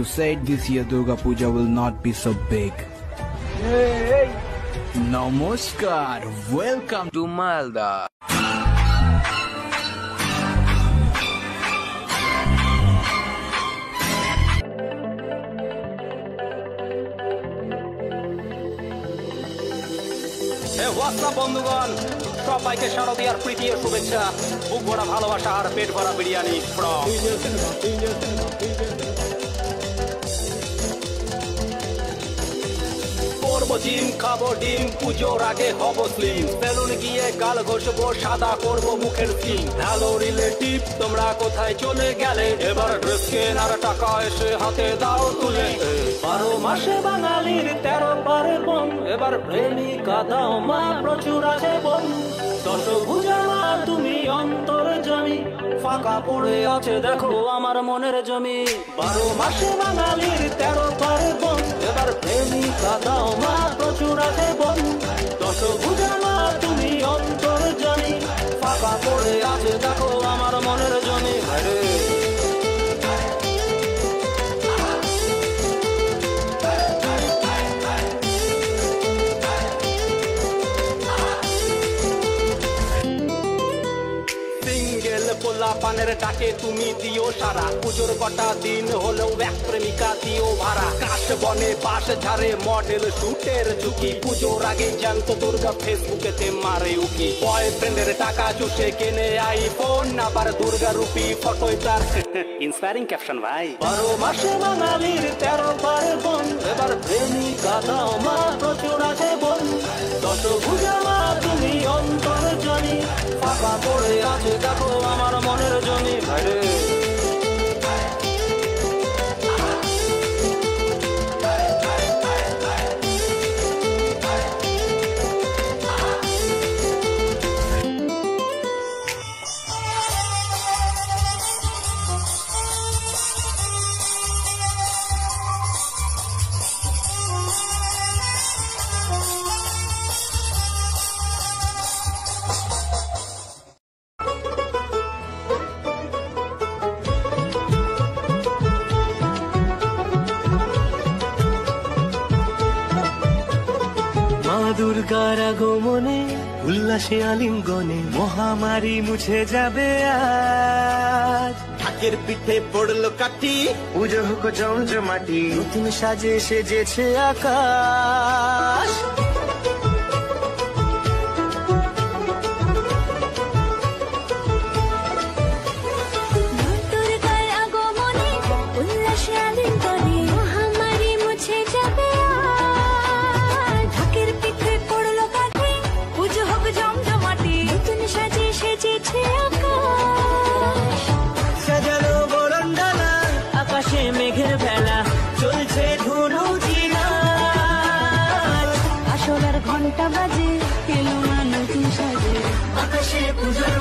to say this year Durga Puja will not be so big. Hey. Namaskar, welcome to Malda. বন্ধুগণ সবাইকে শারদীয়ার প্রীতি ও শুভেচ্ছা বুক ভরা ভালোবাসা আর পেট ভরা বিরিয়ানি করবো জিম খাবো ডিম পুজোর আগে হব স্লিম সেলুন গিয়ে গাল ঘষবো সাদা করবো মুখের স্কিন হ্যালো রিলেটিভ তোমরা কোথায় চলে গেলে এবার ড্রেস কেনার টাকা এসে হাতে দাও তুলে 12 মাসে বাঙালির 13 পার্বণ এবার প্রেমিকা দাও মা প্রচুর আছে বোন দশভুজা মা তুমি অন্তর্যামী ফাঁকা পড়ে আছে দেখো আমার মনের জমি 12 মাসে বাঙালির 13 পার্বণ এবার প্রেমিকা দাও মা প্রচুর আছে বোন দশভুজা মা তুমি অন্তর্যামী ফাঁকা পড়ে আছে দেখো আমার মনের জমি পানের ডাকে তুমি দিও সারা পুজোর কটা দিন হলেও এক প্রেমিকা দিও ভাড়া কাশ বনে পাশ ঝাড়ে মডেল শুটের ঝুঁকি পুজোর আগে জানত দুর্গা ফেসবুকেতে মারে উকি বয়ফ্রেন্ডের টাকা চুষে কেনে আইফোন আবার দুর্গা রূপী ফটোয় তার ইন্সপায়ারিং ক্যাপশন ভাই 12 মাসে বাঙালির 13 পার্বণ এবার প্রেমিকা দাও মা প্রচুর আছে বোন দশভুজা মা তুমি অন্তর্যামী ফাঁকা পড়ে আছে দেখো আমার মনের জমি ভাইরে দুর্গার আগমনে উল্লাসে আলিঙ্গনে মহামারী মুছে যাবে আজ ঢাকের পিঠে পড়লো কাঠি পুজো হোক জমজমাটি নতুন সাজে সেজেছে আকাশ মেঘের বেলা চলছে ধুনু জিনা আসলার ঘন্টা বাজে এলো নতুন সাজে আকাশে পুজোর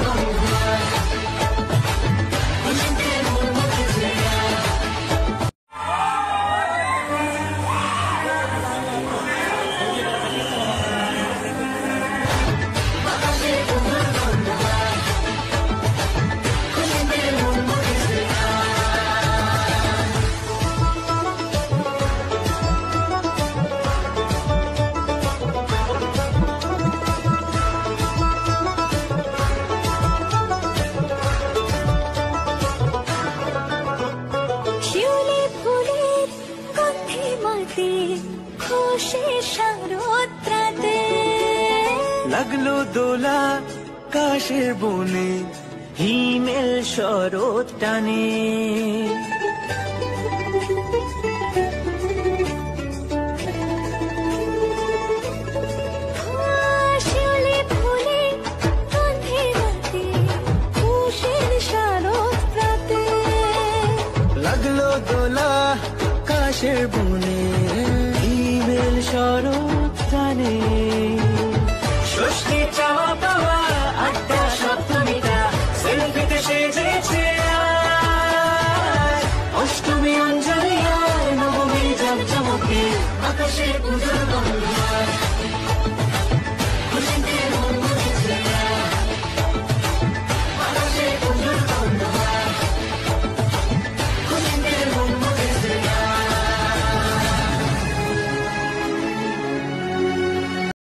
লাগলো দোলা কাশের বনে হিমেল শরৎ টানে লাগলো দোলা কাশের বনে হিমেল শরৎ টানে